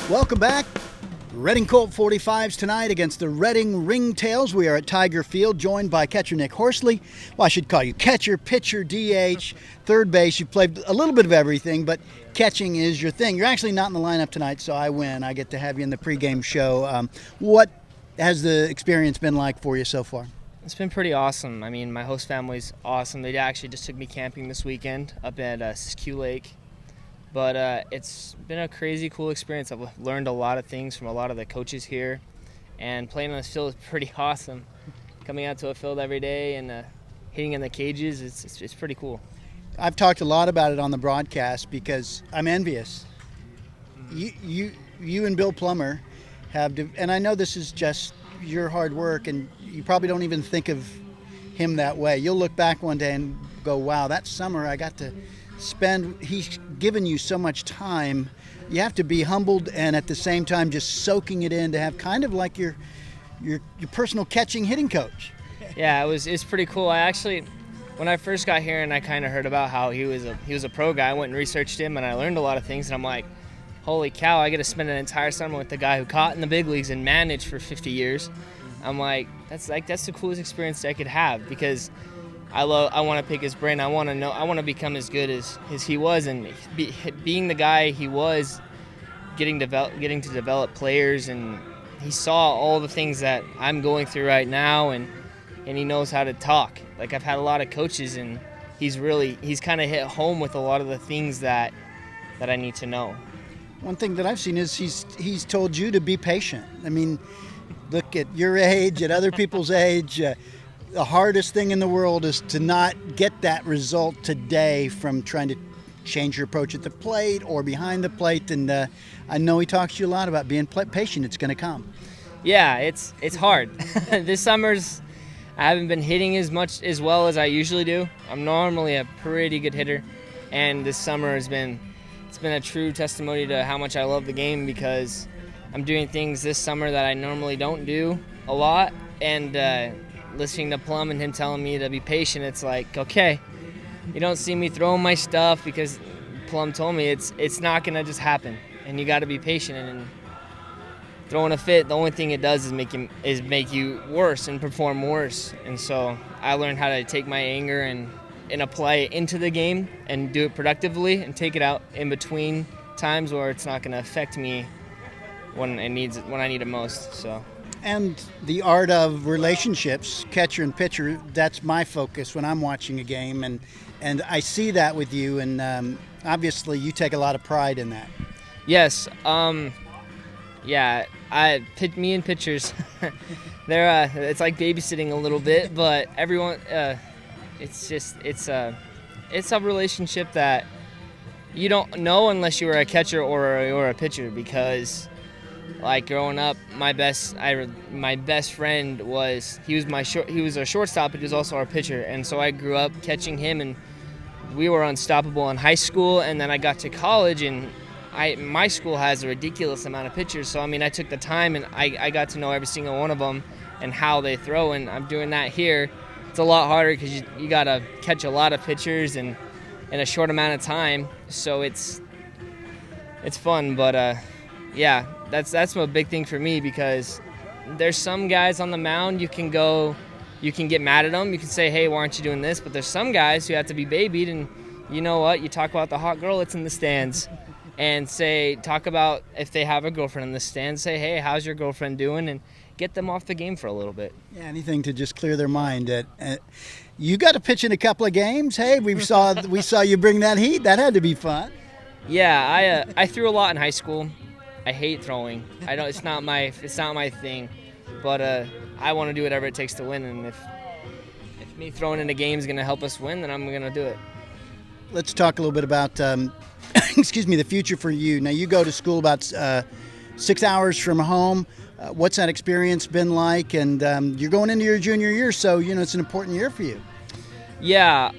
Welcome back. Reading Colt 45s tonight against the Reading Ringtails. We are at Tiger Field, joined by catcher Nick Horsley. Well, I should call you catcher, pitcher, DH, third base. You've played a little bit of everything, but catching is your thing. You're actually not in the lineup tonight, so I win. I get to have you in the pregame show. What has the experience been like for you so far? It's been pretty awesome. I mean, my host family's awesome. They actually just took me camping this weekend up at Siskiyou Lake. But it's been a crazy cool experience. I've learned a lot of things from a lot of the coaches here, and playing on this field is pretty awesome. Coming out to a field every day and hitting in the cages, it's pretty cool. I've talked a lot about it on the broadcast because I'm envious. You and Bill Plummer have, and I know this is just your hard work, and you probably don't even think of him that way. You'll look back one day and go, wow, that summer I got to spend, he's given you so much time. You have to be humbled and at the same time just soaking it in to have kind of like your personal catching hitting coach. Yeah, it's pretty cool. I actually, when I first got here and I kind of heard about how he was a pro guy, I went and researched him and I learned a lot of things, and I'm like, holy cow, I get to spend an entire summer with the guy who caught in the big leagues and managed for 50 years. I'm like, that's the coolest experience I could have, because I want to pick his brain. I want to become as good as he was, and being the guy he was, getting to develop players, and he saw all the things that I'm going through right now, and he knows how to talk. Like, I've had a lot of coaches, and he's kind of hit home with a lot of the things that I need to know. One thing that I've seen is he's told you to be patient. I mean, look at your age, at other people's age. The hardest thing in the world is to not get that result today from trying to change your approach at the plate or behind the plate. And I know he talks to you a lot about being patient. It's going to come. Yeah, it's hard. This summer's, I haven't been hitting as well as I usually do. I'm normally a pretty good hitter, and this summer it's been a true testimony to how much I love the game, because I'm doing things this summer that I normally don't do a lot, and listening to Plum and him telling me to be patient, it's like, okay, you don't see me throwing my stuff because Plum told me it's not gonna just happen, and you got to be patient. And throwing a fit, the only thing it does is make you worse and perform worse. And so I learned how to take my anger and apply it into the game and do it productively and take it out in between times where it's not gonna affect me when I need it most. So. And the art of relationships, catcher and pitcher, that's my focus when I'm watching a game. And I see that with you, and obviously you take a lot of pride in that. Yes. Yeah, me and pitchers, it's like babysitting a little bit, but everyone, it's a relationship that you don't know unless you were a catcher or a pitcher, because like growing up, my best friend was a shortstop, but he was also our pitcher, and so I grew up catching him, and we were unstoppable in high school. And then I got to college, and my school has a ridiculous amount of pitchers, so I mean I took the time and I got to know every single one of them and how they throw, and I'm doing that here. It's a lot harder because you got to catch a lot of pitchers in a short amount of time, so it's fun, but yeah. That's a big thing for me, because there's some guys on the mound you can get mad at them. You can say, hey, why aren't you doing this? But there's some guys who have to be babied, and you know what? You talk about the hot girl that's in the stands, and talk about if they have a girlfriend in the stands, say, hey, how's your girlfriend doing? And get them off the game for a little bit. Yeah, anything to just clear their mind. You got to pitch in a couple of games. Hey, we saw you bring that heat. That had to be fun. Yeah, I threw a lot in high school. I hate throwing. It's not my thing, but I want to do whatever it takes to win. And if me throwing in a game is going to help us win, then I'm going to do it. Let's talk a little bit about the future for you. Now, you go to school about 6 hours from home. What's that experience been like? And you're going into your junior year, so it's an important year for you. Yeah.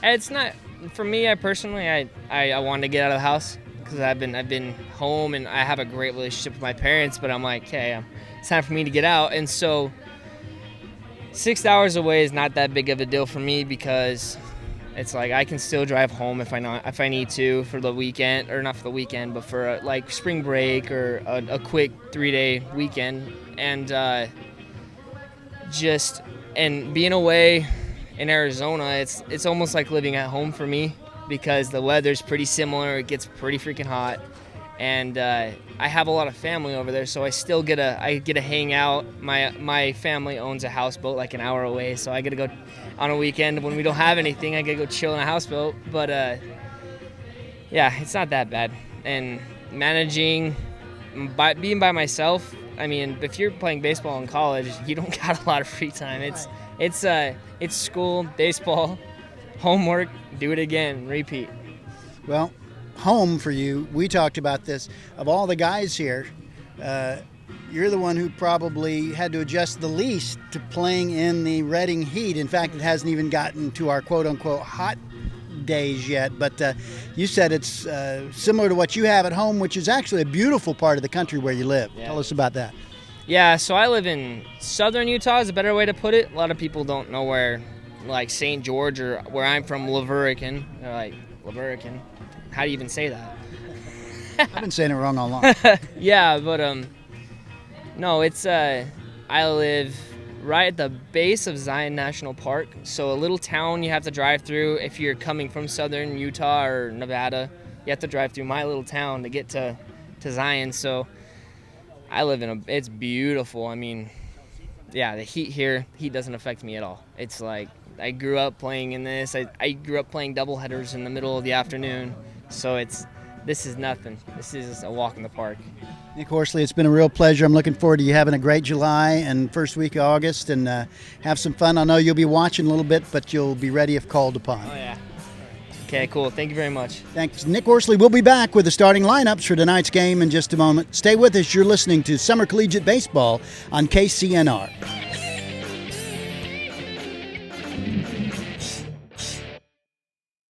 It's not for me. I personally wanted to get out of the house, because I've been home and I have a great relationship with my parents, but I'm like, hey, it's time for me to get out. And so 6 hours away is not that big of a deal for me, because It's like I can still drive home if I need to for the weekend, or not for the weekend, but for like spring break or a quick 3-day weekend. And and being away in Arizona, it's almost like living at home for me, because the weather's pretty similar. It gets pretty freaking hot, and I have a lot of family over there, so I still get to hang out. My family owns a houseboat like an hour away, so I get to go on a weekend when we don't have anything. I get to go chill in a houseboat. But yeah, it's not that bad. And managing being by myself, I mean, if you're playing baseball in college, you don't got a lot of free time. It's school, baseball, homework, do it again, repeat. Well, home for you, we talked about this. Of all the guys here, you're the one who probably had to adjust the least to playing in the Reading heat. In fact, it hasn't even gotten to our quote-unquote hot days yet. But you said it's similar to what you have at home, which is actually a beautiful part of the country where you live. Yeah. Tell us about that. Yeah, so I live in southern Utah is a better way to put it. A lot of people don't know where, like St. George or where I'm from, Laverican. They're like, Laverican? How do you even say that? I've been saying it wrong all along. Yeah, but no, it's I live right at the base of Zion National Park. So a little town you have to drive through if you're coming from southern Utah or Nevada. You have to drive through my little town to get to Zion. So I live it's beautiful. I mean, yeah, the heat doesn't affect me at all. It's like I grew up playing in this. I grew up playing doubleheaders in the middle of the afternoon. So this is nothing. This is a walk in the park. Nick Horsley, it's been a real pleasure. I'm looking forward to you having a great July and first week of August, and have some fun. I know you'll be watching a little bit, but you'll be ready if called upon. Oh, yeah. Okay, cool. Thank you very much. Thanks. Nick Horsley will be back with the starting lineups for tonight's game in just a moment. Stay with us. You're listening to Summer Collegiate Baseball on KCNR.